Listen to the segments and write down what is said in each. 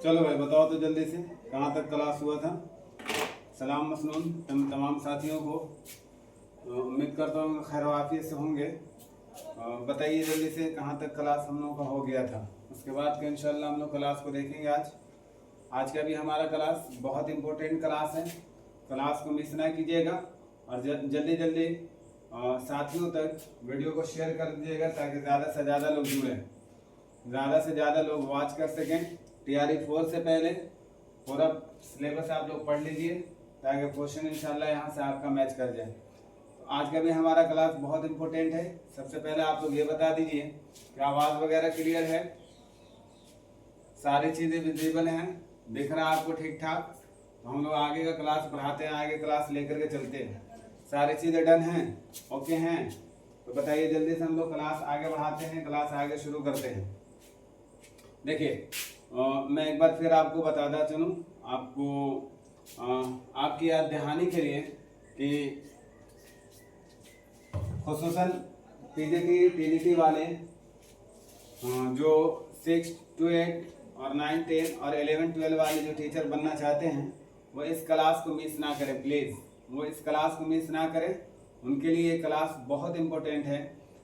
चलो भाई बताओ तो जल्दी से कहाँ तक क्लास हुआ था। सलाम मसनून तमाम साथियों को। उम्मीद करता हूँ खैर वाफियत से होंगे। बताइए जल्दी से कहाँ तक क्लास हम लोगों का हो गया था। उसके बाद के इंशाल्लाह हम लोग क्लास को देखेंगे। आज का भी हमारा क्लास बहुत इम्पोर्टेंट क्लास है। क्लास को मिस ना कीजिएगा और जल्दी जल्दी साथियों तक वीडियो को शेयर कर दीजिएगा ताकि ज़्यादा से ज़्यादा लोग जुड़ें, ज़्यादा से ज़्यादा लोग वॉच कर सकें। TRE 4 से पहले पूरा सिलेबस आप लोग पढ़ लीजिए ताकि क्वेश्चन इंशाल्लाह यहाँ से आपका मैच कर जाए। तो आज का भी हमारा क्लास बहुत इम्पोर्टेंट है। सबसे पहले आप लोग ये बता दीजिए कि आवाज़ वगैरह क्लियर है, सारी चीज़ें विजिबल हैं, दिख रहा है आपको ठीक ठाक। तो हम लोग आगे का क्लास बढ़ाते हैं, आगे क्लास लेकर के चलते हैं। सारी चीज़ें डन हैं, ओके हैं? तो बताइए जल्दी से हम लोग क्लास आगे बढ़ाते हैं, क्लास आगे शुरू करते हैं। देखिए मैं एक बार फिर आपको बताता चलूँ आपको आपकी याद दहानी के लिए कि खुसूसन TGT वाले जो 6 to 8 और 9 10 और 11 12 वाले जो टीचर बनना चाहते हैं वो इस क्लास को मिस ना करें प्लीज़। वो इस क्लास को मिस ना करें, उनके लिए ये क्लास बहुत इम्पोर्टेंट है।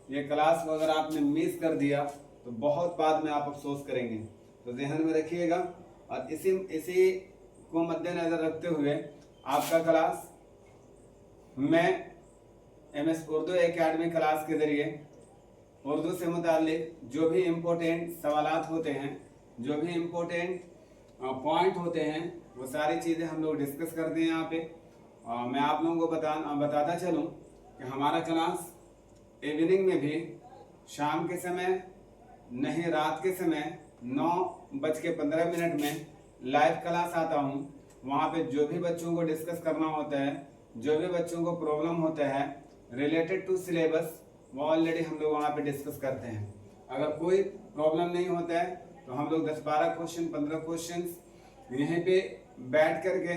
ये क्लास को अगर आपने मिस कर दिया तो बहुत बाद में आप अफसोस करेंगे, तो ध्यान में रखिएगा। और इसी को मद्देनज़र रखते हुए आपका क्लास मैं MS उर्दू एकेडमी क्लास के ज़रिए उर्दू से मुताल्लिक जो भी इम्पोर्टेंट सवालात होते हैं, जो भी इम्पोर्टेंट पॉइंट होते हैं, वो सारी चीज़ें हम लोग डिस्कस करते हैं यहाँ पे। मैं आप लोगों को बताता चलूँ कि हमारा क्लास इवनिंग में भी शाम के समय नहीं, रात के समय 9:15 में लाइव क्लास आता हूँ। वहाँ पे जो भी बच्चों को डिस्कस करना होता है, जो भी बच्चों को प्रॉब्लम होता है रिलेटेड टू सिलेबस, वो ऑलरेडी हम लोग वहाँ पे डिस्कस करते हैं। अगर कोई प्रॉब्लम नहीं होता है तो हम लोग 10-12 क्वेश्चन 15 क्वेश्चन यहीं पे बैठ करके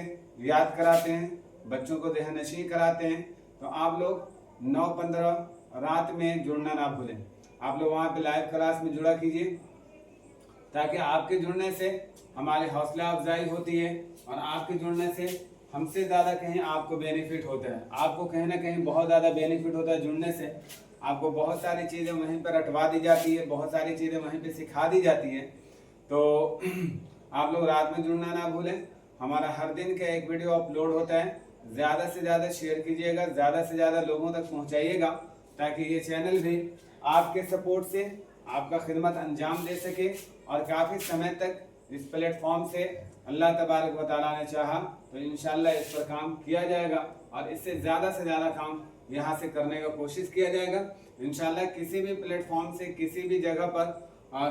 याद कराते हैं, बच्चों को ज़हननशीं कराते हैं। तो आप लोग 9:15 रात में जुड़ना ना भूलें। आप लोग वहाँ पे लाइव क्लास में जुड़ा कीजिए ताकि आपके जुड़ने से हमारी हौसला अफजाई होती है और आपके जुड़ने से हमसे ज़्यादा कहीं आपको बेनिफिट होता है। आपको कहीं ना कहीं बहुत ज़्यादा बेनिफिट होता है जुड़ने से। आपको बहुत सारी चीज़ें वहीं पर रटवा दी जाती है, बहुत सारी चीज़ें वहीं पे सिखा दी जाती है। तो आप लोग रात में जुड़ना ना भूलें। हमारा हर दिन का एक वीडियो अपलोड होता है, ज़्यादा से ज़्यादा शेयर कीजिएगा, ज़्यादा से ज़्यादा लोगों तक पहुँचाइएगा ताकि ये चैनल भी आपके सपोर्ट से आपका खिदमत अंजाम दे सके। और काफ़ी समय तक इस प्लेटफॉर्म से अल्लाह तबारक व तआला ने चाहा तो इंशाल्लाह इस पर काम किया जाएगा और इससे ज़्यादा से ज़्यादा काम यहाँ से करने का कोशिश किया जाएगा। इंशाल्लाह किसी भी प्लेटफॉर्म से किसी भी जगह पर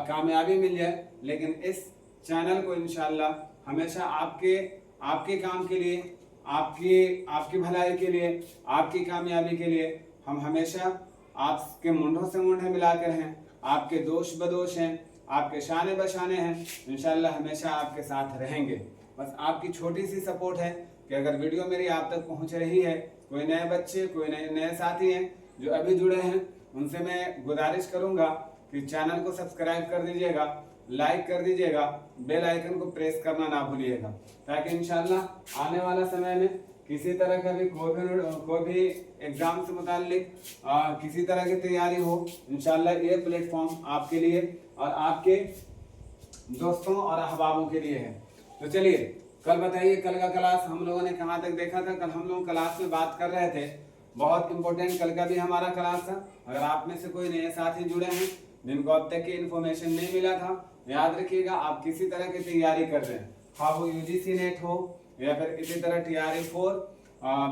कामयाबी मिल जाए, लेकिन इस चैनल को इंशाल्लाह हमेशा आपके काम के लिए, आपकी भलाई के लिए, आपकी कामयाबी के लिए हम हमेशा आपके मुंढों से मुंढे मिलाकर हैं, आपके दोष बदोश हैं, आपके शाने बशाने हैं। इंशाल्लाह हमेशा आपके साथ रहेंगे। बस आपकी छोटी सी सपोर्ट है कि अगर वीडियो मेरी आप तक पहुंच रही है, कोई नए बच्चे, कोई नए साथी हैं जो अभी जुड़े हैं, उनसे मैं गुजारिश करूंगा कि चैनल को सब्सक्राइब कर दीजिएगा, लाइक कर दीजिएगा, बेल आइकन को प्रेस करना ना भूलिएगा ताकि इंशाल्लाह आने वाला समय में किसी तरह का भी कोई भी एग्ज़ाम से मुताल्लिक किसी तरह की तैयारी हो, इंशाल्लाह ये प्लेटफॉर्म आपके लिए और आपके दोस्तों और अहबाबों के लिए है। तो चलिए कल बताइए, कल का क्लास हम लोगों ने कहाँ तक देखा था। कल हम लोग क्लास में बात कर रहे थे, बहुत इंपॉर्टेंट कल का भी हमारा क्लास था। अगर आप में से कोई नए साथी जुड़े हैं जिनको अब तक की इन्फॉर्मेशन नहीं मिला था, याद रखिएगा आप किसी तरह की तैयारी कर रहे हैं, हाँ वो UGC नेट हो या फिर इसी तरह TRE 4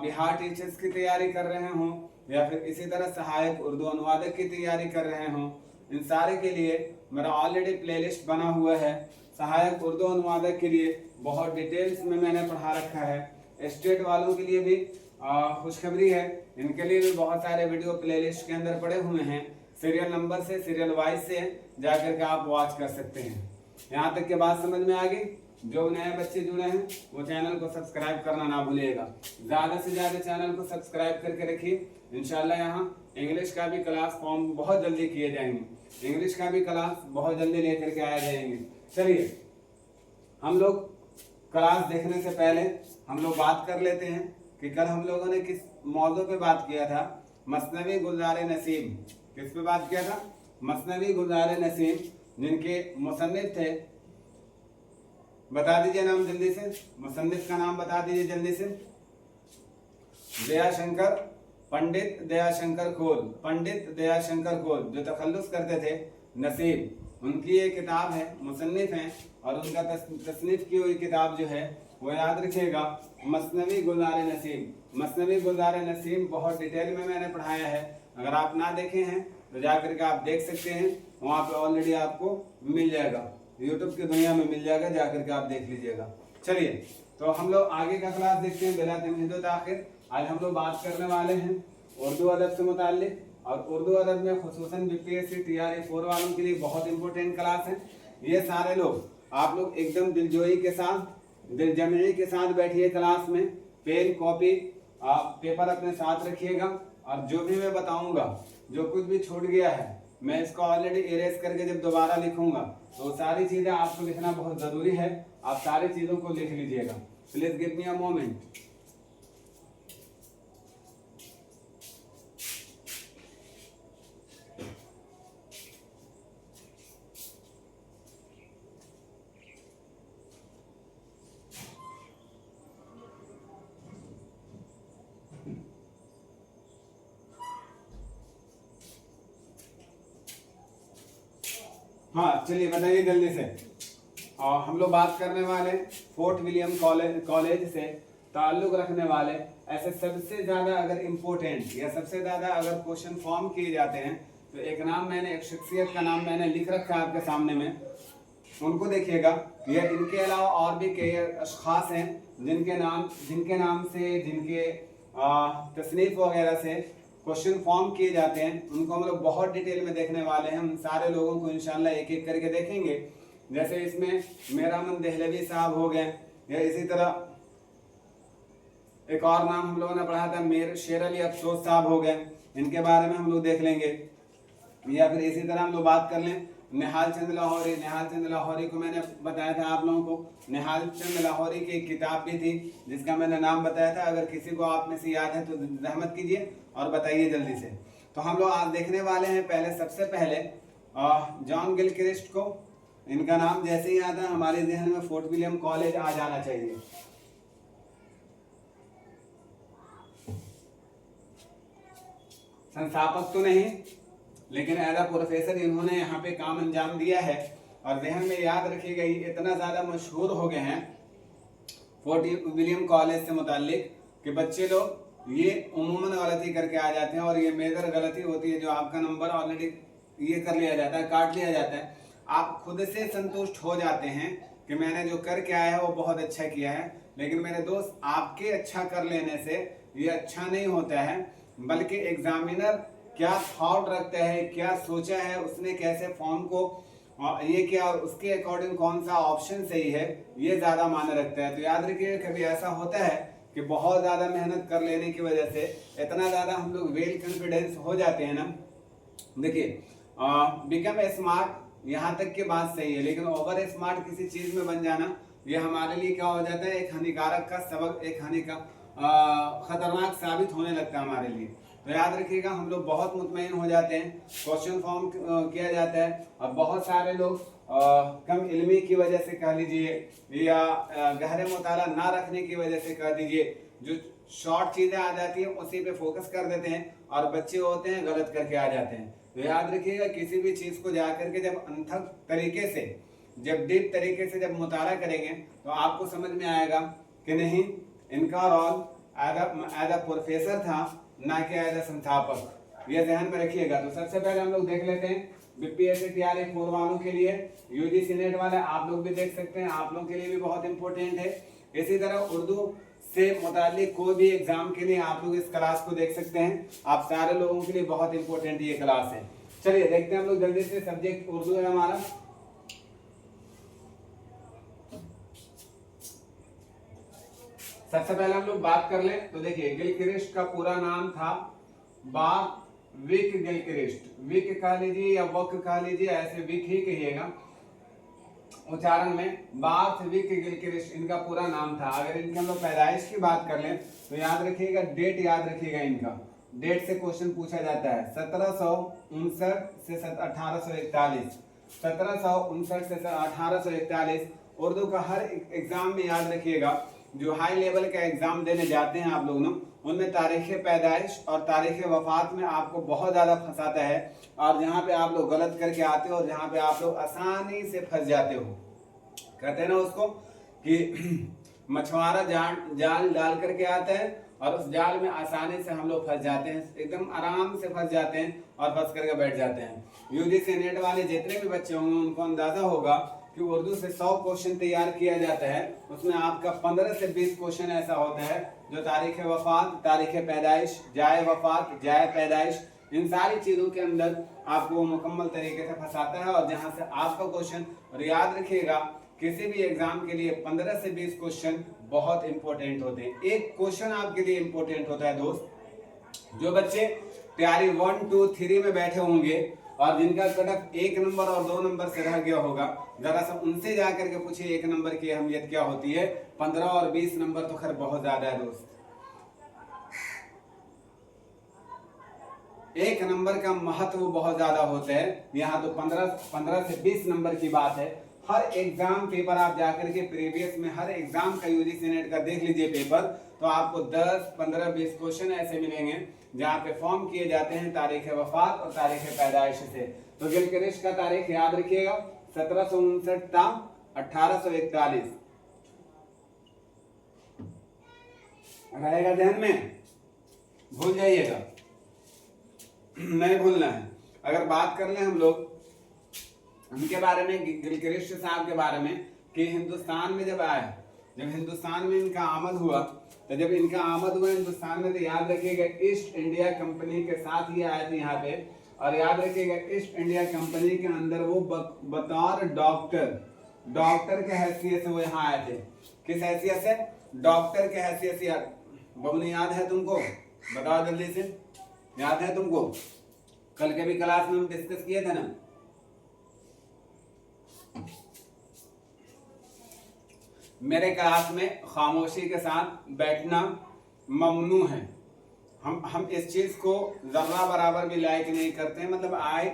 बिहार टीचर्स की तैयारी कर रहे हों या फिर इसी तरह सहायक उर्दू अनुवादक की तैयारी कर रहे हों, इन सारे के लिए मेरा ऑलरेडी प्लेलिस्ट बना हुआ है। सहायक उर्दू अनुवादक के लिए बहुत डिटेल्स में मैंने पढ़ा रखा है। स्टेट वालों के लिए भी खुशखबरी है, इनके लिए भी बहुत सारे वीडियो प्लेलिस्ट के अंदर पड़े हुए हैं। सीरियल नंबर से, सीरियल वाइज से जाकर के आप वॉच कर सकते हैं। यहाँ तक के बात समझ में आ गई। जो नए बच्चे जुड़े हैं वो चैनल को सब्सक्राइब करना ना भूलिएगा, ज़्यादा से ज़्यादा चैनल को सब्सक्राइब करके रखिए। इंशाल्लाह यहाँ इंग्लिश का भी क्लास फॉर्म बहुत जल्दी किए जाएंगे, इंग्लिश का भी क्लास बहुत जल्दी लेकर के आए जाएंगे। चलिए हम लोग क्लास देखने से पहले हम लोग बात कर लेते हैं कि कल हम लोगों ने किस मौजू पे बात किया था। मसनवी गुलजार नसीम, किस पे बात किया था? मसनवी गुलजार नसीम, जिनके मुसन्निफ थे, बता दीजिए नाम जल्दी से, मुसन्निफ का नाम बता दीजिए जल्दी से। दयाशंकर, पंडित दयाशंकर खोल, पंडित दयाशंकर खोल जो तखल्लुस करते थे नसीब, उनकी ये किताब है, मुसन्निफ हैं, और उनका तसनीफ की हुई किताब जो है वो याद रखिएगा, मसनवी गुलजार नसीम। मसनवी गुलजार नसीम बहुत डिटेल में मैंने पढ़ाया है, अगर आप ना देखे हैं तो जाकर के आप देख सकते हैं, वहाँ पे ऑलरेडी आपको मिल जाएगा, यूट्यूब की दुनिया में मिल जाएगा, जाकर के आप देख लीजिएगा। चलिए तो हम लोग आगे का क्लास देखते हैं बिला तमहीद व ताखिर। आज हम लोग बात करने वाले हैं उर्दू अदब से मुताल्लिक, और उर्दू अदब में खुसूसन बीपीएससी TRE 4 वालों के लिए बहुत इंपॉर्टेंट क्लास है। ये सारे लोग, आप लोग एकदम दिलजोई के साथ, दिलजमई के साथ बैठिए क्लास में, पेन कॉपी पेपर अपने साथ रखिएगा, और जो भी मैं बताऊंगा, जो कुछ भी छूट गया है, मैं इसको ऑलरेडी इरेज करके जब दोबारा लिखूंगा तो सारी चीजें आपको लिखना बहुत जरूरी है। आप सारी चीजों को लिख लीजिएगा। Please give me a moment. हाँ चलिए बताइए जल्दी से। और हम लोग बात करने वाले फोर्ट विलियम कॉलेज से ताल्लुक रखने वाले ऐसे सबसे ज़्यादा अगर इम्पोर्टेंट या सबसे ज़्यादा अगर क्वेश्चन फॉर्म किए जाते हैं, तो एक नाम मैंने, एक शख्सियत का नाम मैंने लिख रखा है आपके सामने में, उनको देखिएगा। या इनके अलावा और भी कई अशखास हैं जिनके नाम से, जिनके तसनीफ वगैरह से क्वेश्चन फॉर्म किए जाते हैं, उनको हम लोग बहुत डिटेल में देखने वाले हैं। उन सारे लोगों को इंशाल्लाह एक एक करके देखेंगे। जैसे इसमें मेहरामन दहलवी साहब हो गए, या इसी तरह एक और नाम हम लोगों ने पढ़ा था मेर शेर अली अफसोस साहब हो गए, इनके बारे में हम लोग देख लेंगे। या फिर इसी तरह हम लोग बात कर लें निहाल चंद लाहौरी। निहाल चंद लाहौरी को मैंने बताया था आप लोगों को, निहाल चंद लाहौरी की एक किताब भी थी जिसका मैंने नाम बताया था। अगर किसी को आप में से याद है तो रहमत कीजिए और बताइए जल्दी से। तो हम लोग आज देखने वाले हैं पहले, सबसे पहले जॉन गिलक्रिस्ट को। इनका नाम जैसे ही आता है हमारे जहन में फोर्ट विलियम कॉलेज आ जाना चाहिए। संस्थापक तो नहीं, लेकिन एज अ प्रोफेसर इन्होंने यहाँ पे काम अंजाम दिया है। और जहन में याद रखिएगा, ये इतना ज़्यादा मशहूर हो गए हैं फोर्ट विलियम कॉलेज से मुताल्लिक कि बच्चे लोग ये उम्मन गलती करके आ जाते हैं, और ये मेजर गलती होती है जो आपका नंबर ऑलरेडी ये कर लिया जाता है, काट लिया जाता है। आप खुद से संतुष्ट हो जाते हैं कि मैंने जो करके आया है वो बहुत अच्छा किया है, लेकिन मेरे दोस्त आपके अच्छा कर लेने से ये अच्छा नहीं होता है, बल्कि एग्जामिनर क्या थॉट रखता है, क्या सोचा है उसने, कैसे फॉर्म को ये किया और उसके अकॉर्डिंग कौन सा ऑप्शन सही है, ये ज़्यादा मायने रखता है। तो याद रखिए, कभी ऐसा होता है कि बहुत ज़्यादा मेहनत कर लेने की वजह से इतना ज़्यादा हम लोग वेल कॉन्फिडेंस हो जाते हैं ना। देखिए बिकम स्मार्ट यहाँ तक की बात सही है, लेकिन ओवर स्मार्ट किसी चीज़ में बन जाना ये हमारे लिए क्या हो जाता है, एक हानिकारक का सबक, एक खतरनाक साबित होने लगता है हमारे लिए। तो याद रखिएगा, हम लोग बहुत मुतमईन हो जाते हैं, क्वेश्चन फॉर्म किया जाता है, और बहुत सारे लोग कम इल्मी की वजह से कह लीजिए, या गहरे मुताला ना रखने की वजह से कह दीजिए, जो शॉर्ट चीज़ें आ जाती हैं उसी पे फोकस कर देते हैं, और बच्चे होते हैं गलत करके आ जाते हैं। तो याद रखिएगा, किसी भी चीज़ को जा करके जब अनथक तरीके से, जब डीप तरीके से जब मुताला करेंगे तो आपको समझ में आएगा कि नहीं, इनका रोल एज अ प्रोफेसर था, ना कि एज अ संस्थापक। ये ध्यान में रखिएगा। तो सबसे पहले हम लोग देख लेते हैं बीपीएससी TRE 4 वालों के लिए, यूजीसी नेट वाले आप लोग भी देख सकते हैं, आप लोगों के लिए भी बहुत इंपॉर्टेंट है। इसी तरह उर्दू से मुतालिक कोई भी एग्जाम के लिए आप लोग इस क्लास को देख सकते हैं। आप सारे लोगों के लिए बहुत इंपॉर्टेंट ये क्लास है। चलिए देखते हैं हम लोग जल्दी से। सब्जेक्ट उर्दू है हमारा। सबसे पहले हम लोग बात कर लें तो देखिए, गिलक्रिस्ट का पूरा नाम था विक गिलक्रिस्ट। विक कह लीजिए या वक कह लीजिए, ऐसे विक ही कहिएगा। उच्चारण में बार्थविक गिलक्रिस्ट इनका पूरा नाम था। अगर इनके हम लोग पैदाइश की बात कर लें तो याद रखिएगा, डेट याद रखिएगा इनका, डेट से क्वेश्चन पूछा जाता है 1759 से 1841, 1759 से 1841। उर्दू का हर एग्जाम में याद रखिएगा, जो हाई लेवल का एग्जाम देने जाते हैं आप लोग ना, उनमें तारीख पैदाइश और तारीख वफात में आपको बहुत ज़्यादा फंसाता है, और जहाँ पे आप लोग गलत करके आते हो और जहाँ पे आप लोग आसानी से फंस जाते हो। कहते हैं ना उसको कि मछुआरा जाल डाल करके आता है और उस जाल में आसानी से हम लोग फंस जाते हैं, एकदम आराम से फंस जाते हैं और फंस करके बैठ जाते हैं। यूजीसी नेट वाले जितने भी बच्चे होंगे उनको अंदाजा होगा कि उर्दू से 100 क्वेश्चन तैयार किया जाता है, उसमें आपका 15 से 20 क्वेश्चन ऐसा होता है जो तारीख वफात, तारीख पैदाइश, जाए वफात, जाए पैदाइश, इन सारी चीज़ों के अंदर आपको मुकम्मल तरीके से फंसाता है, और जहां से आपका क्वेश्चन, और याद रखिएगा किसी भी एग्जाम के लिए 15 से 20 क्वेश्चन बहुत इंपॉर्टेंट होते हैं। एक क्वेश्चन आपके लिए इंपॉर्टेंट होता है दोस्त। जो बच्चे तैयारी 1, 2, 3 में बैठे होंगे और जिनका कटअप 1 नंबर और 2 नंबर से रह गया होगा, जरा सा उनसे जाकर के पूछिए 1 नंबर की अहमियत क्या होती है। 15 और 20 नंबर तो खैर बहुत ज्यादा है दोस्त। 1 नंबर का महत्व बहुत ज्यादा होता है। यहाँ तो 15 से 20 नंबर की बात है। हर एग्जाम पेपर आप जाकर के प्रीवियस में हर एग्जाम का यूजीसी नेट का देख लीजिए पेपर, तो आपको 10, 15, 20 क्वेश्चन ऐसे मिलेंगे जहाँ पे फॉर्म किए जाते हैं तारीख वफात और तारीख पैदाइश से। तो गिलक्रिस्ट का तारीख याद रखिएगा 1759 था 1841 रहेगा ध्यान में, भूल जाइएगा नहीं भूलना है। अगर बात कर ले हम लोग उनके बारे में, गिलक्रिस्ट साहब के बारे में, कि हिंदुस्तान में जब आए, जब हिंदुस्तान में इनका आमद हुआ, तो जब इनका आमद हुआ हिंदुस्तान में, तो याद रखिएगा ईस्ट इंडिया कंपनी के साथ ही आए थे यहाँ पे। और याद रखिएगा ईस्ट इंडिया कंपनी के अंदर वो बतौर डॉक्टर के हैसियत से वो यहाँ आए थे। किस हैसियत से? डॉक्टर के हैसियत से। बबनी याद है तुमको? बताओ जल्दी से, याद है तुमको? कल के भी क्लास में हम डिस्कस किए थे ना। मेरे क्लास में खामोशी के साथ बैठना ममनू है। हम इस चीज को जर्रा बराबर भी लाइक नहीं करते, मतलब आई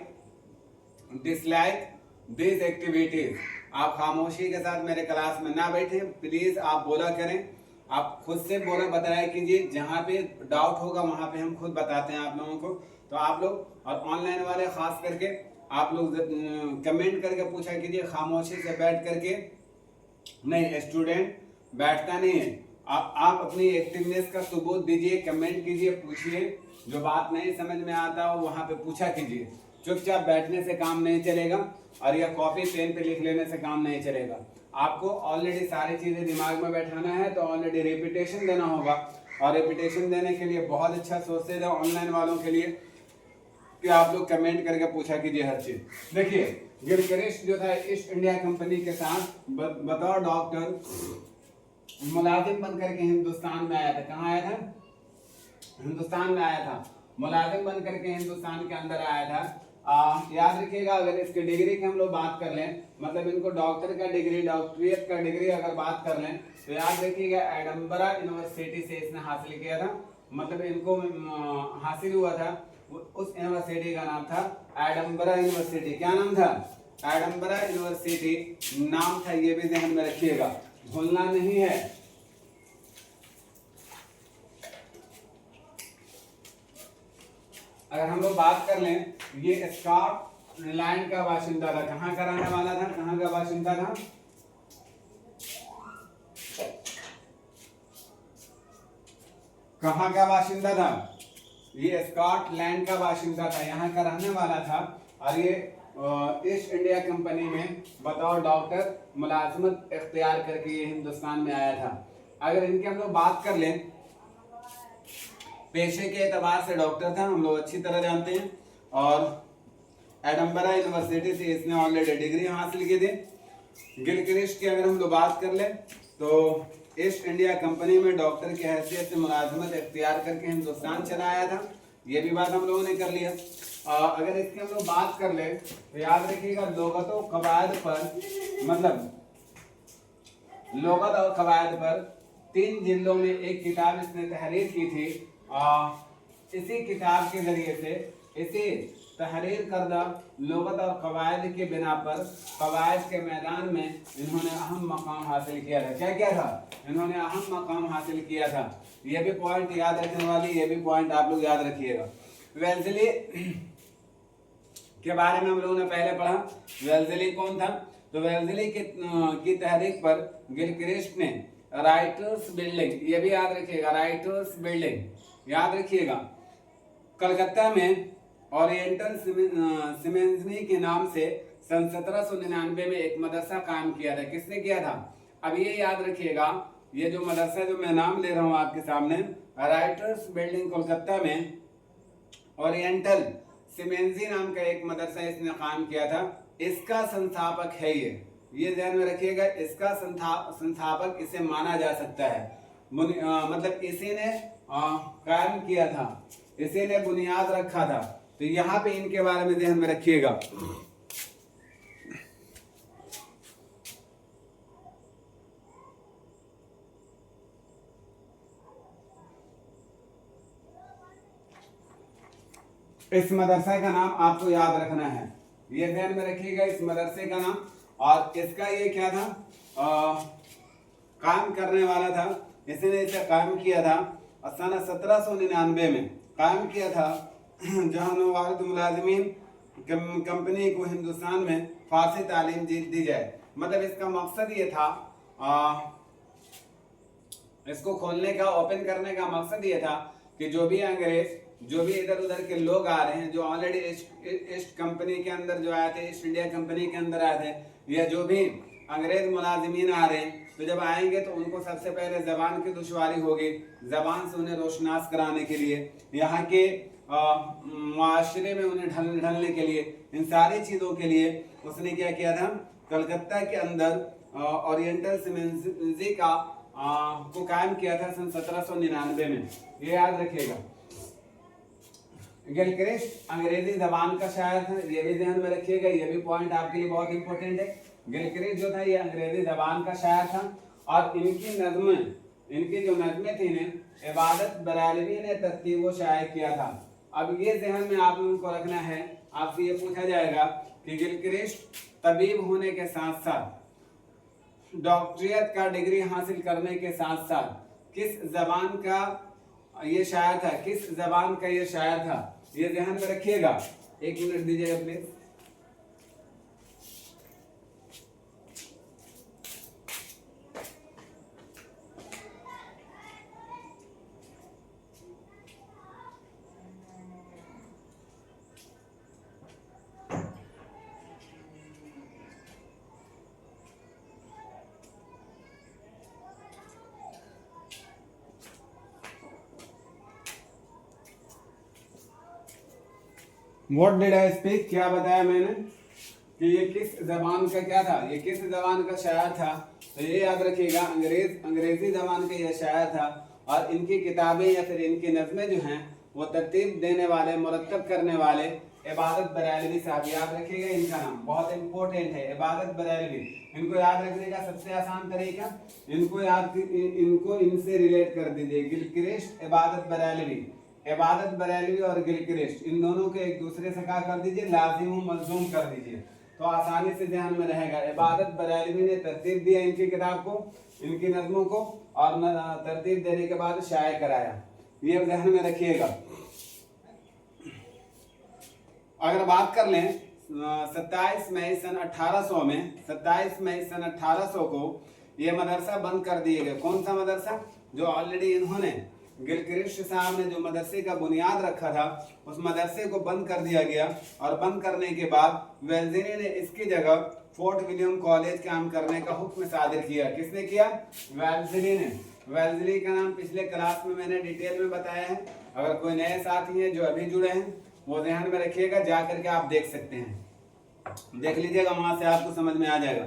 डिसलाइक दिस एक्टिविटीज। आप खामोशी के साथ मेरे क्लास में ना बैठे, प्लीज आप बोला करें, आप खुद से बोला बताया कीजिए। जहाँ पे डाउट होगा वहां पे हम खुद बताते हैं आप लोगों को। तो आप लोग, और ऑनलाइन वाले खास करके आप लोग कमेंट करके पूछा कीजिए खामोशी से बैठ करके। नहीं, स्टूडेंट बैठता नहीं है। आप अपनी एक्टिवनेस का सबूत दीजिए, कमेंट कीजिए, पूछिए। जो बात नहीं समझ में आता हो वहां पे पूछा कीजिए। चुपचाप बैठने से काम नहीं चलेगा, और या कॉपी पेन पे लिख लेने से काम नहीं चलेगा। आपको ऑलरेडी सारी चीजें दिमाग में बैठाना है, तो ऑलरेडी रिपीटेशन देना होगा। और रिपीटेशन देने के लिए बहुत अच्छा सोर्सेज है ऑनलाइन वालों के लिए कि आप लोग कमेंट करके पूछा कीजिए हर चीज। देखिए, गिलक्रिस्ट जो था ईस्ट इंडिया कंपनी के साथ बतौर डॉक्टर मुलाजिम बन करके हिंदुस्तान में आया था। कहाँ आया था? हिंदुस्तान में आया था। मुलाजिम बन करके हिंदुस्तान के अंदर आया था। याद रखिएगा, अगर इसकी डिग्री की हम लोग बात कर लें, मतलब इनको डॉक्टर का डिग्री, डॉक्टरेट का डिग्री अगर बात कर लें, तो याद रखिएगा एडम्बरा यूनिवर्सिटी से इसने हासिल किया था। मतलब इनको हासिल हुआ था, उस यूनिवर्सिटी का नाम था एडम्बरा यूनिवर्सिटी। क्या नाम था? एडम्बरा यूनिवर्सिटी नाम था, ये भी ध्यान में रखिएगा, भूलना नहीं है। अगर हम लोग बात कर लें, ये स्कॉटलैंड का बाशिंदा था। कहाँ का रहने वाला था? कहाँ का बाशिंदा था? कहाँ का बाशिंदा था? ये स्कॉटलैंड का बाशिंदा था, यहाँ का रहने वाला था। और ये ईस्ट इंडिया कंपनी में बतौर डॉक्टर मुलाजमत इख्तियार करके ये हिंदुस्तान में आया था। अगर इनकी हम लोग बात कर लें, पेशे के एतबार से डॉक्टर था, हम लोग अच्छी तरह जानते हैं। और एडम्बरा यूनिवर्सिटी से इसने ऑलरेडी डिग्री हासिल की थी। गिलक्रिस्ट की अगर हम लोग बात कर लें, तो ईस्ट इंडिया कंपनी में डॉक्टर की हैसियत से मुलाजमत इख्तियार करके हिंदुस्तान चला आया था। ये भी बात हम लोगों ने कर लिया। अगर इसकी हम लोग बात कर ले तो याद रखिएगा लुगत और कवायद पर, मतलब लुगत और कवायद पर 3 जिल्दों में एक किताब इसने तहरीर की थी। इसी किताब के जरिए से इसी तहरीर करदा लुगत और कवायद के बिना पर कवायद के मैदान में इन्होंने अहम मकाम हासिल किया था। क्या किया था? इन्होंने अहम मकाम हासिल किया था। ये भी पॉइंट याद रखने वाली, ये भी पॉइंट आप लोग याद रखिएगा। वेल्जली के बारे में हम लोगों ने पहले पढ़ा। वेल्जली कौन था? तो वेल्जली की तहरीक पर गिलक्रिस्ट ने राइटर्स बिल्डिंग, ये भी याद रखिएगा, राइटर्स बिल्डिंग याद रखिएगा, कलकत्ता में ओरिएंटल सिमेंजनी के नाम से सन 1799 में एक मदरसा कायम किया था। किसने किया था? अब ये याद रखिएगा, ये जो मदरसा जो मैं नाम ले रहा हूँ आपके सामने, राइटर्स बिल्डिंग कोलकाता में ओरिएंटल सिमेंजी नाम का एक मदरसा इसने कायम किया था। इसका संस्थापक है ये ध्यान में रखिएगा, इसका संस्थापक इसे माना जा सकता है। मतलब इसी ने कायम किया था, इसी ने बुनियाद रखा था। तो यहाँ पे इनके बारे में ध्यान में रखिएगा। इस मदरसे का नाम आपको याद रखना है, ये ध्यान में रखिएगा इस मदरसे का नाम। और इसका ये क्या था, काम करने वाला था, इसने इसे कायम किया था सन 1799 में कायम किया था, जहां नवाद मुलाजिमीन कंपनी को हिंदुस्तान में फारसी तालीम दी जाए। मतलब इसका मकसद ये था, इसको खोलने का, ओपन करने का मकसद ये था कि जो भी अंग्रेज, जो भी इधर उधर के लोग आ रहे हैं, जो ऑलरेडी ईस्ट कंपनी के अंदर जो आए थे, ईस्ट इंडिया कंपनी के अंदर आए थे, या जो भी अंग्रेज मुलाजिमीन आ रहे हैं, तो जब आएंगे तो उनको सबसे पहले जबान की दुश्वारी होगी, जबान से उन्हें रोशनास कराने के लिए, यहाँ के माशरे में उन्हें ढलने के लिए, इन सारी चीज़ों के लिए उसने क्या किया था, कलकत्ता के अंदर ओरिएंटल सिमेंजी का को कायम किया था सन 1799 में। ये याद रखिएगा। गिलक्रिस्ट अंग्रेजी जबान का शायर था, ये भी ध्यान में रखिएगा, ये भी पॉइंट आपके लिए बहुत इंपॉर्टेंट है। गिलक्रिस्ट जो था ये अंग्रेजी जबान का शायर था, और इनकी नज़में, इनकी जो नज़में थी ने इबादत बरेलवी ने तरतीब व शाये किया था। अब ये ध्यान में आप लोगों को रखना है, आपसे ये पूछा जाएगा कि गिलक्रिस्ट तबीब होने के साथ साथ, डॉक्टरेट का डिग्री हासिल करने के साथ साथ किस जबान का ये शायर था, किस जबान का ये शायर था, ये ध्यान में रखिएगा। एक मिनट दीजिएगा please. What did I speak? क्या बताया मैंने कि ये किस जबान का क्या था, ये किस जबान का शायर था। तो ये याद रखिएगा, अंग्रेजी जबान का ये शायर था। और इनकी किताबें या फिर इनकी नज़में जो हैं वो तरतीब देने वाले, मुरत्तब करने वाले इबादत बरेलवी साहब, याद रखिएगा इनका नाम बहुत इंपॉर्टेंट है, इबादत बरेलवी। इनको याद रखने का सबसे आसान तरीका, इनको इनसे रिलेट कर दीजिए, गिलक्रिस्ट इबादत बरेलवी। इबादत बरेलवी और गिलक्रिस्ट, इन दोनों को एक दूसरे से क्या कर दीजिए, लाजिम मलजूम कर दीजिए, तो आसानी से ध्यान में रहेगा। इबादत बरेलवी ने तरतीब दिया इनकी किताब को, इनकी नज़मों को, और तरतीब देने के बाद शाये कराया, ये ध्यान में रखिएगा। अगर बात कर लें 27 मई सन 1800 में, 27 मई सन 1800 को ये मदरसा बंद कर दिए गए। कौन सा मदरसा? जो ऑलरेडी इन्होंने, गिलक्रिस्ट साहब ने जो मदरसे का बुनियाद रखा था, उस मदरसे को बंद कर दिया गया। और बंद करने के बाद वेल्जली ने इसकी जगह फोर्ट विलियम कॉलेज काम करने का हुक्म सादिर किया। किसने किया? वेल्जली ने। वेल्जली का नाम पिछले क्लास में मैंने डिटेल में बताया है। अगर कोई नए साथी हैं जो अभी जुड़े हैं, वो ध्यान में रखिएगा, जा करके आप देख सकते हैं, देख लीजिएगा, वहां से आपको समझ में आ जाएगा।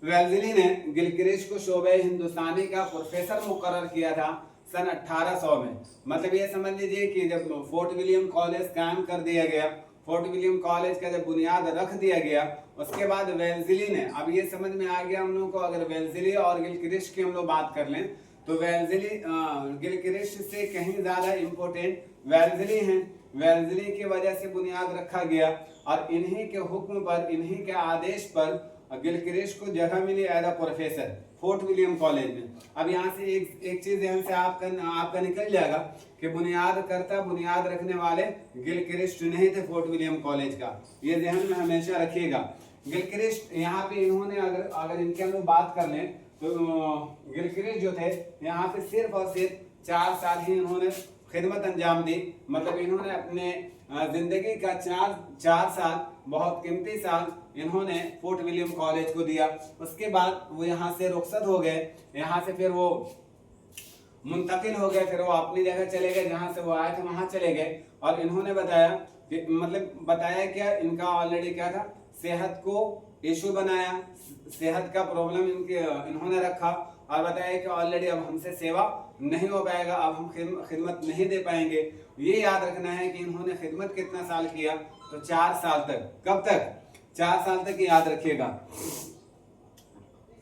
वेल्जली ने गिलक्रिस्ट को शोबे हिंदुस्तानी का प्रोफेसर मुकर्रर किया था सन 1800 में। मतलब ये समझ लीजिए कि जब फोर्ट विलियम कॉलेज कायम कर दिया गया, फोर्ट विलियम कॉलेज का जब बुनियाद रख दिया गया, उसके बाद वेल्जली ने, अब ये समझ में आ गया हम लोग को, अगर वेल्जली और गिलक्रिस्ट की हम लोग बात कर लें तो वेल्जली गिलक्रिस्ट से कहीं ज्यादा इम्पोर्टेंट वेल्जली हैं। वेल्जली की वजह से बुनियाद रखा गया और इन्हीं के हुक्म पर, इन्हीं के आदेश पर गिलक्रिस्ट को जगह मिली as a professor Fort William college में। अब यहाँ से एक चीज यहाँ से आपका निकल जाएगा कि बुनियाद रखने वाले गिलक्रिस्ट नहीं थे फोर्ट विलियम कॉलेज का, ये ध्यान में हमेशा रखिएगा। गिलक्रिस्ट यहाँ पे इन्होंने अगर इनके हम लोग बात कर लें तो गिलक्रिस्ट जो थे यहाँ पे सिर्फ और सिर्फ 4 साल ही इन्होंने खिदमत अंजाम दी। मतलब इन्होंने अपने जिंदगी का 4 साल, बहुत कीमती साल इन्होंने फोर्ट विलियम कॉलेज को दिया। उसके बाद वो यहाँ से रुखसत हो गए, यहाँ से फिर वो मुंतकिल हो गए, फिर वो अपनी जगह चले गए जहाँ से वो आए थे वहां चले गए। और इन्होंने बताया कि बताया क्या, इनका ऑलरेडी क्या था, सेहत को इशू बनाया, सेहत का प्रॉब्लम इन्होंने रखा और बताया कि ऑलरेडी अब हमसे सेवा नहीं हो पाएगा, अब हम खिदमत नहीं दे पाएंगे। ये याद रखना है कि इन्होंने खिदमत कितना साल किया, तो 4 साल तक। कब तक? 4 साल तक, याद रखिएगा।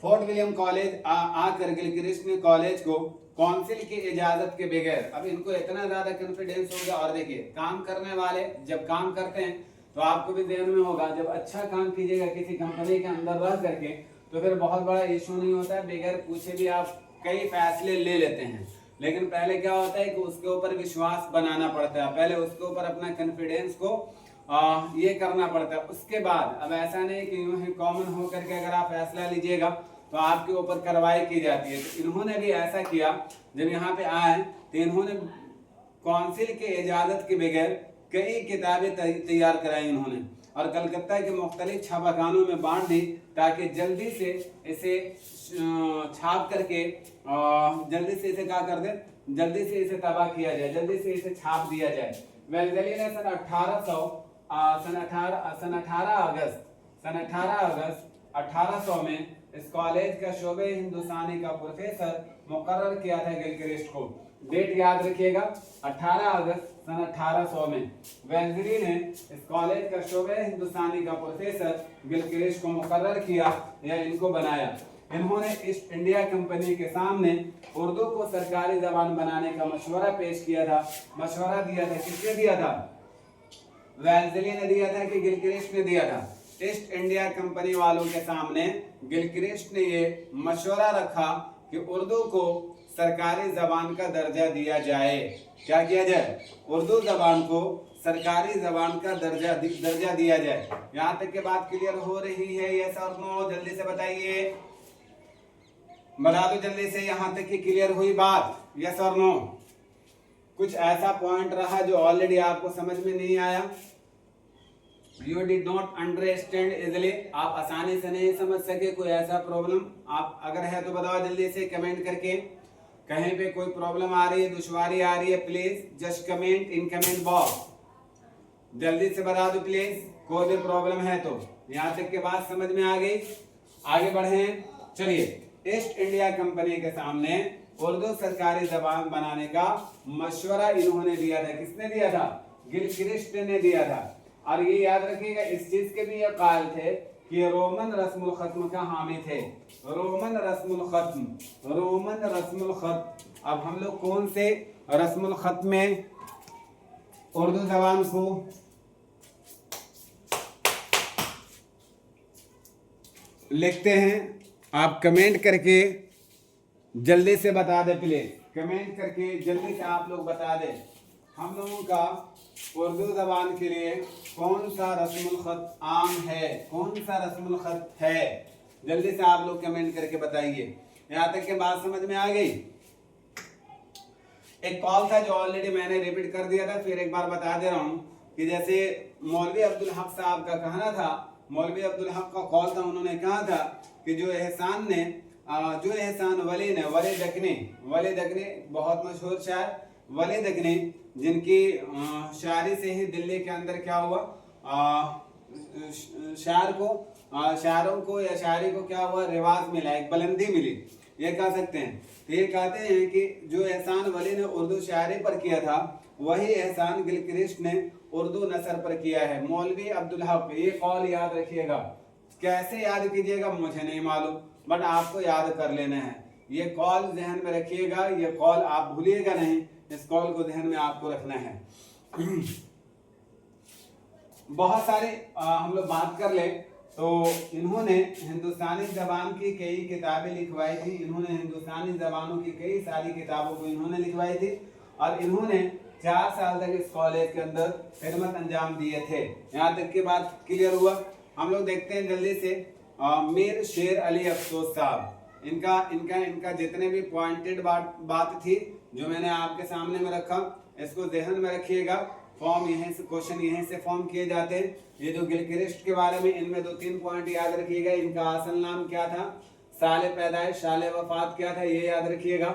फोर्ट विलियम कॉलेज आकर गिलक्रिस्ट ने कॉलेज को काउंसिल की इजाजत के बगैर, अब इनको इतना ज्यादा कॉन्फिडेंस हो गया। और देखिए, काम करने वाले जब काम करते हैं तो आपको भी ध्यान में होगा, जब अच्छा काम कीजिएगा किसी कंपनी के अंदर रह करके तो फिर बहुत बड़ा इशू नहीं होता है, बगैर पूछे भी आप कई फैसले ले लेते हैं। लेकिन पहले क्या होता है कि उसके ऊपर विश्वास बनाना पड़ता है, पहले उसके ऊपर अपना कॉन्फिडेंस को ये करना पड़ता है। उसके बाद अब ऐसा नहीं कि यूं ही कॉमन होकर के अगर आप फैसला लीजिएगा तो आपके ऊपर कार्रवाई की जाती है। तो इन्होंने भी ऐसा किया, जब यहाँ पे आए तो इन्होंने काउंसिल के इजाजत के बगैर कई किताबें तैयार कराई इन्होंने और कलकत्ता के मुख्तलिफ छापाखानों में बांट दी, ताकि जल्दी से इसे छाप करके जल्दी से इसे क्या कर दे, जल्दी से इसे तबाह किया जाए, जल्दी से इसे छाप दिया जाए। वेल्जली ने सन 18 अगस्त 1800 में इस कॉलेज का शोबे हिंदुस्तानी का प्रोफेसर मुकर्रर किया था गिलक्रिस्ट को। डेट याद रखिएगा, 18 अगस्त सन 1800 में वेल्जली ने इस कॉलेज का शोबे हिंदुस्तानी का प्रोफेसर गिलक्रिस्ट को मुकर्रर किया या इनको बनाया। इन्होंने ईस्ट इंडिया कंपनी के सामने उर्दू को सरकारी जबान बनाने का मशवरा पेश किया था। मशवरा दिया था, किसने दिया था? वेल्जली ने दिया था कि गिलक्रिस्ट ने दिया था? ईस्ट इंडिया कंपनी वालों के सामने गिलक्रिस्ट ने ये मशवरा रखा कि उर्दू को सरकारी जबान का दर्जा दिया जाए। क्या किया जाए? उर्दू जबान को सरकारी जबान का दर्जा दिया जाए। यहाँ तक के बात क्लियर हो रही है? यस और नो? जल्दी से बताइए, बता दो जल्दी से, यहाँ तक की क्लियर हुई बात? यस और नो? कुछ ऐसा पॉइंट रहा जो ऑलरेडी आपको समझ में नहीं आया? You did not understand easily, आप आसानी से नहीं समझ सके, कोई ऐसा प्रॉब्लम आप अगर है तो बताओ जल्दी से कमेंट करके। कहीं पे कोई प्रॉब्लम आ रही है, दुश्वारी आ रही है, please just comment in comment box, जल्दी से बता दो प्लीज, कोई भी प्रॉब्लम है तो। यहाँ तक के बात समझ में आ गई? आगे बढ़े, चलिए। ईस्ट इंडिया कंपनी के सामने उर्दू सरकारी जबान बनाने का मशवरा इन्होंने दिया था। किसने दिया था? गिलक्रिस्ट ने दिया था। और ये याद रखिएगा, इस चीज के भी ये कायल थे कि रोमन रस्मुल खत्म का हामी थे। रोमन रस्मुल खत्म। अब हम लोग कौन से रस्मुल खत्म में उर्दू जबान को लिखते हैं? आप कमेंट करके जल्दी से बता दे प्लीज, कमेंट करके जल्दी से आप लोग बता दें हम लोगों का उर्दू जबान के लिए कौन सा रस्मुल खत आम है, कौन सा रस्मुल खत है। जल्दी से आप लोग कमेंट करके बताइए। यहाँ तक के बात समझ में आ गई? एक कॉल था जो ऑलरेडी मैंने रिपीट कर दिया था, फिर एक बार बता दे रहा हूँ कि जैसे मौलवी अब्दुल हक साहब का कहना था, मौलवी अब्दुल हक का कॉल था, उन्होंने कहा था कि जो एहसान वली ने, वली दकनी बहुत मशहूर शायर वली दकनी, जिनकी शायरी से ही दिल्ली के अंदर क्या हुआ, शायरों को या शायरी को क्या हुआ, रिवाज मिला, एक बुलंदी मिली। ये कह सकते हैं। तो ये कहते हैं कि जो एहसान वली ने उर्दू शायरी पर किया था वही एहसान गिलक्रिस्ट ने उर्दू नसर पर किया है। मौलवी अब्दुल हक, ये कौल याद रखिएगा। कैसे याद कीजिएगा मुझे नहीं मालूम, बट आपको याद कर लेना है। ये कॉल जहन में रखिएगा, ये कॉल आप भूलिएगा नहीं, इस कॉल को जहन में आपको रखना है। बहुत सारे हम लोग बात कर ले तो इन्होंने हिंदुस्तानी जबान की कई किताबें लिखवाई थी। इन्होंने हिंदुस्तानी जबानों की कई सारी किताबों को इन्होंने लिखवाई थी और इन्होंने 4 साल तक इस कॉलेज के अंदर खिदमत अंजाम दिए थे। यहाँ तक की बात क्लियर हुआ। हम लोग देखते हैं जल्दी से मीर शेर अली अफसोस साहब, इनका जितने भी पॉइंटेड बात थी जो मैंने आपके सामने में रखा, इसको ध्यान में रखिएगा। फॉर्म यहीं से, क्वेश्चन यहीं से फॉर्म किए जाते हैं। ये जो गिलक्रिस्ट के बारे में, इनमें 2-3 पॉइंट याद रखिएगा। इनका असल नाम क्या था, साले पैदाइश, साले वफात क्या था, ये याद रखिएगा।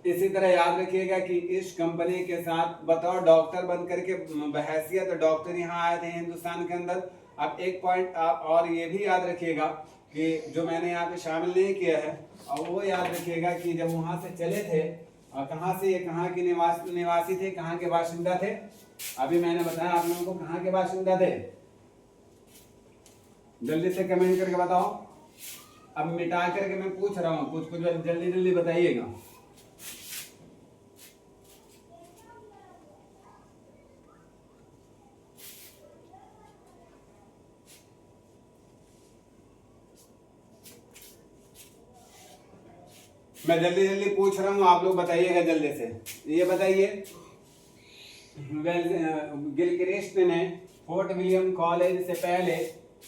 इसी तरह याद रखिएगा कि इस कंपनी के साथ बतौर डॉक्टर बन करके बहैसियत डॉक्टर यहाँ आए थे हिंदुस्तान के अंदर। अब एक पॉइंट और ये भी याद रखिएगा कि जो मैंने यहाँ पे शामिल नहीं किया है, और वो याद रखिएगा कि जब वहां से चले थे और कहाँ से, ये कहाँ के निवासी थे, कहाँ के बाशिंदा थे। अभी मैंने बताया आप लोगों को कहाँ के बाशिंदा थे, जल्दी से कमेंट करके बताओ। अब मिटा करके मैं पूछ रहा हूँ, कुछ जल्दी जल्दी बताइएगा। मैं जल्दी जल्दी पूछ रहा हूँ, आप लोग बताइएगा जल्दी से। ये बताइए, गिलक्रिस्ट ने फोर्ट विलियम कॉलेज से पहले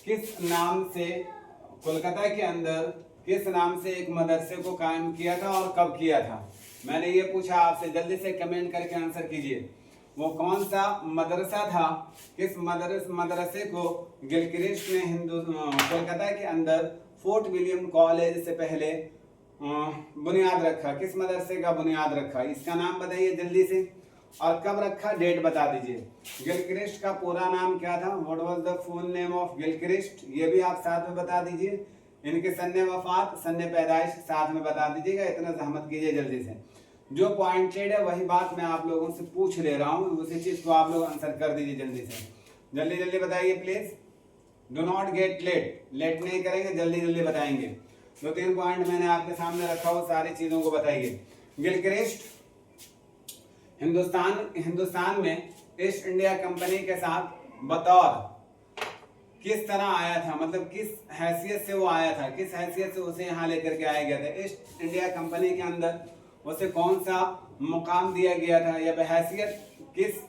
किस नाम से कोलकाता के अंदर किस नाम से एक मदरसे को कायम किया था और कब किया था? मैंने ये पूछा आपसे, जल्दी से कमेंट करके आंसर कीजिए। वो कौन सा मदरसा था, किस मदरसे को गिलक्रिस्ट ने कोलकाता के अंदर फोर्ट विलियम कॉलेज से पहले बुनियाद रखा, किस मदरसे का बुनियाद रखा, इसका नाम बताइए जल्दी से, और कब रखा, डेट बता दीजिए। गिलक्रिस्ट का पूरा नाम क्या था, what was the full name of Gilchrist, ये भी आप साथ में बता दीजिए। इनके सन्ने वफात, सन्ने पैदाइश साथ में बता दीजिएगा, इतना जहमत कीजिए जल्दी से। जो पॉइंटेड है वही बात मैं आप लोगों से पूछ ले रहा हूँ, उसी चीज को आप लोग आंसर कर दीजिए जल्दी से। जल्दी जल्दी बताइए please, do not get late, late नहीं करेंगे, जल्दी जल्दी बताएंगे। 2-3 पॉइंट मैंने आपके सामने रखा हो, सारी चीजों को बताइए। गिलक्रिस्ट हिंदुस्तान में ईस्ट इंडिया कंपनी के साथ बतौर किस तरह आया था, मतलब किस हैसियत से वो आया था, किस हैसियत से उसे यहाँ लेकर के आया गया था। ईस्ट इंडिया कंपनी के अंदर उसे कौन सा मुकाम दिया गया था, या बहैसियत किस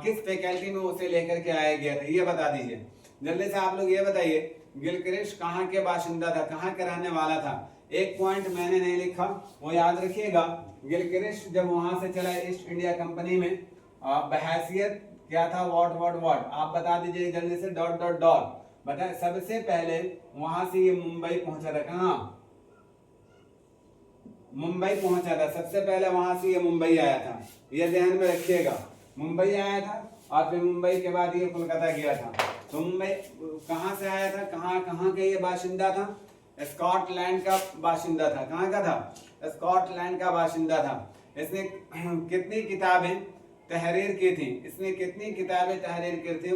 किस फैकल्टी में उसे लेकर के आया गया था, ये बता दीजिए जल्दी से। आप लोग ये बताइए, गिलक्रिस्ट कहाँ के बाशिंदा था, कहाँ का रहने वाला था। एक पॉइंट मैंने नहीं लिखा, वो याद रखिएगा। गिलक्रिस्ट जब वहां से चला ईस्ट इंडिया कंपनी में, बहैसियत क्या था, व्हाट आप बता दीजिए जल्दी से, डॉट डॉट डॉट बताए। सबसे पहले वहां से ये मुंबई पहुंचा था, कहाँ, मुंबई पहुंचा था। सबसे पहले वहां से ये मुंबई आया था, ये ध्यान में रखिएगा। मुंबई आया था और फिर मुंबई के बाद ये कोलकाता गया था। तो मुंबई कहाँ से आया था, कहाँ का ये बाशिंदा था, स्कॉटलैंड का बाशिंदा था। कहाँ का था, स्कॉटलैंड का बाशिंदा था। इसने कितनी किताबें तहरीर की थी, इसने कितनी किताबें तहरीर की थी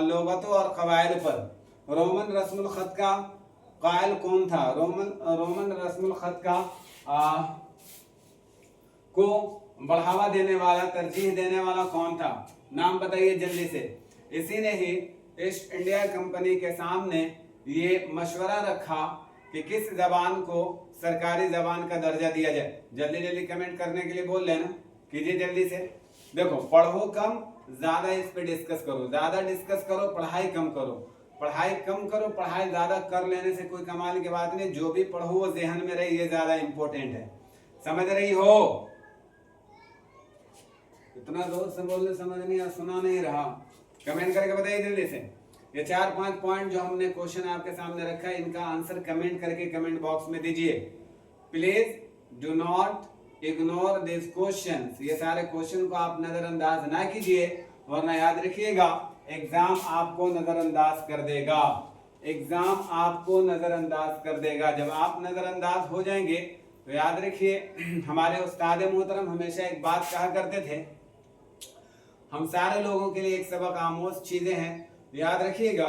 लोगतों और कवायद पर। रोमन रस्मुल खत का कायल कौन था, रोमन रस्मुल खत का को बढ़ावा देने वाला, तरजीह देने वाला कौन था, नाम बताइए जल्दी से। इसी ने ही ईस्ट इंडिया कंपनी के सामने ये मशवरा रखा कि किस जबान को सरकारी जबान का दर्जा दिया जाए। जल्दी जल्दी कमेंट करने के लिए बोल लेना, कीजिए जल्दी से। देखो, पढ़ो कम, ज्यादा इस पे डिस्कस करो, ज्यादा डिस्कस करो, पढ़ाई कम करो, पढ़ाई कम करो, पढ़ाई ज्यादा कर लेने से कोई कमाल की बात नहीं। जो भी पढ़ो वो जहन में रही, ये ज्यादा इंपॉर्टेंट है। समझ रही हो? इतना जोर से बोल रहे, समझ नहीं, सुना नहीं रहा, कमेंट करके बताइए जल्दी से। ये 4-5 पॉइंट जो हमने क्वेश्चन आपके सामने रखा है, इनका आंसर कमेंट करके कमेंट बॉक्स में दीजिए। Please do not ignore this questions. ये सारे क्वेश्चन को आप नजरअंदाज ना कीजिए, वरना याद रखिएगा एग्जाम आपको नजरअंदाज कर देगा, एग्जाम आपको नजरअंदाज कर देगा। जब आप नजरअंदाज हो जाएंगे तो याद रखिए, हमारे उस्ताद मोहतरम हमेशा एक बात कहा करते थे, हम सारे लोगों के लिए एक सबक आमोज चीजें हैं, याद रखिएगा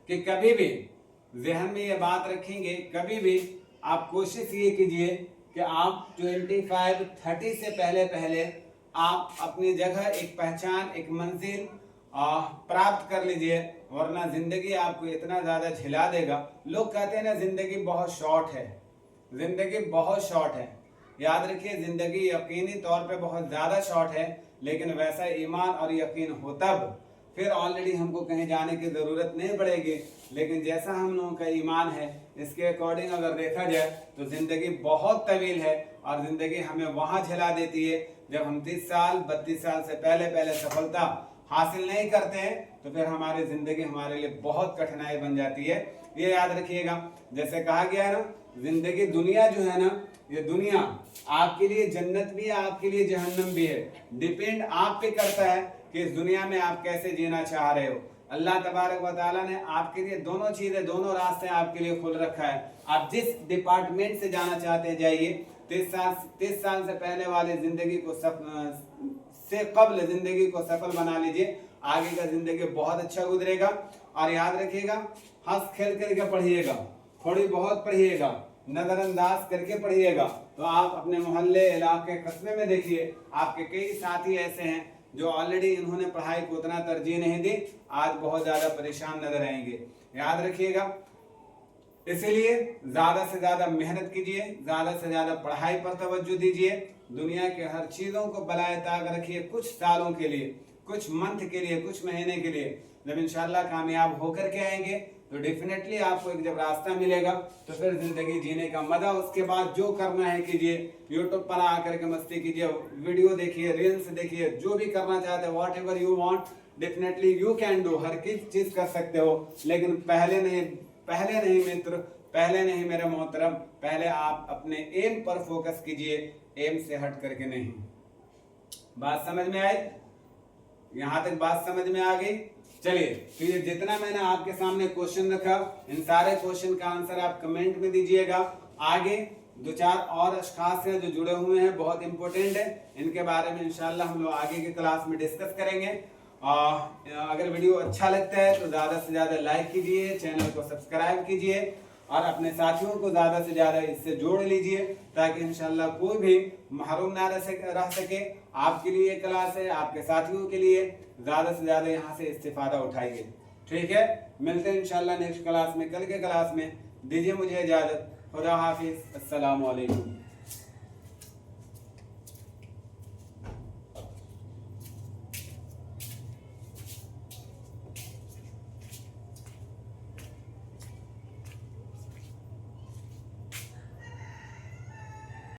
कि कभी भी जहन में ये बात रखेंगे, कभी भी आप कोशिश ये कीजिए कि आप 25-30 से पहले पहले आप अपनी जगह एक पहचान, एक मंजिल प्राप्त कर लीजिए, वरना जिंदगी आपको इतना ज्यादा झिला देगा। लोग कहते हैं ना जिंदगी बहुत शॉर्ट है, जिंदगी बहुत शॉर्ट है। याद रखिए जिंदगी यकीनी तौर पे बहुत ज्यादा शॉर्ट है, लेकिन वैसा ईमान और यकीन हो तब फिर ऑलरेडी हमको कहीं जाने की जरूरत नहीं पड़ेगी। लेकिन जैसा हम लोगों का ईमान है इसके अकॉर्डिंग अगर देखा जाए तो जिंदगी बहुत तवील है, और जिंदगी हमें वहां झेला देती है जब हम 30 साल 32 साल से पहले सफलता हासिल नहीं करते हैं, तो फिर हमारी जिंदगी हमारे लिए बहुत कठिनाई बन जाती है। ये याद रखिएगा, जैसे कहा गया है ना, जिंदगी दुनिया जो है ना, ये दुनिया आपके लिए जन्नत भी है, आपके लिए जहन्नम भी है। डिपेंड आप पे करता है कि इस दुनिया में आप कैसे जीना चाह रहे हो। अल्लाह तबारक व तआला ने आपके लिए दोनों चीजें, दोनों रास्ते आपके लिए खुल रखा है। आप जिस डिपार्टमेंट से जाना चाहते हैं जाइए। 30 साल से पहले वाले जिंदगी को से कबल जिंदगी को सफल बना लीजिए, आगे का जिंदगी बहुत अच्छा गुजरेगा। और याद रखिएगा, हंस खेल करके पढ़िएगा, थोड़ी बहुत पढ़िएगा, नजरअंदाज करके पढ़िएगा। तो आप अपने मोहल्ले, इलाके, कस्बे में देखिए, आपके कई साथी ऐसे हैं जो ऑलरेडी इन्होंने पढ़ाई को उतना तरजीह नहीं दी, आज बहुत ज्यादा परेशान नजर आएंगे। याद रखिएगा, इसलिए ज्यादा से ज्यादा मेहनत कीजिए, ज्यादा से ज्यादा पढ़ाई पर तवज्जो दीजिए। दुनिया के हर चीजों को बलाए ताक रखिए कुछ सालों के लिए, कुछ मंथ के लिए, कुछ महीने के लिए। जब इंशाल्लाह कामयाब होकर के आएंगे तो डेफिनेटली आपको एक जब रास्ता मिलेगा तो फिर जिंदगी जीने का मजा, उसके बाद जो करना है कीजिए। यूट्यूब पर आकर के मस्ती कीजिए, वीडियो देखिए, रील्स देखिए, जो भी करना चाहते हैं, whatever you want, definitely you can do. हर चीज कर सकते हो, लेकिन पहले नहीं मित्र, पहले नहीं मेरे मोहतरम, पहले आप अपने एम पर फोकस कीजिए, एम से हट करके नहीं। बात समझ में आई? यहां तक बात समझ में आ गई? चलिए, तो ये जितना मैंने आपके सामने क्वेश्चन रखा, इन सारे क्वेश्चन का आंसर आप कमेंट में दीजिएगा। आगे 2-4 और अशखास हैं जो जुड़े हुए हैं, बहुत इंपॉर्टेंट है, इनके बारे में इंशाल्लाह हम लोग आगे की क्लास में डिस्कस करेंगे। अगर वीडियो अच्छा लगता है तो ज़्यादा से ज़्यादा लाइक कीजिए, चैनल को सब्सक्राइब कीजिए और अपने साथियों को ज़्यादा से ज़्यादा इससे जोड़ लीजिए, ताकि इंशाल्लाह कोई भी महरूम ना रह सके। आपके लिए क्लास है, आपके साथियों के लिए, ज़्यादा से ज़्यादा यहाँ से इस्तेफादा उठाइए। ठीक है, मिलते हैं इंशाल्लाह नेक्स्ट क्लास में, कल के क्लास में। दीजिए मुझे इजाज़त। खुदा हाफिज़, अस्सलामु अलैकुम।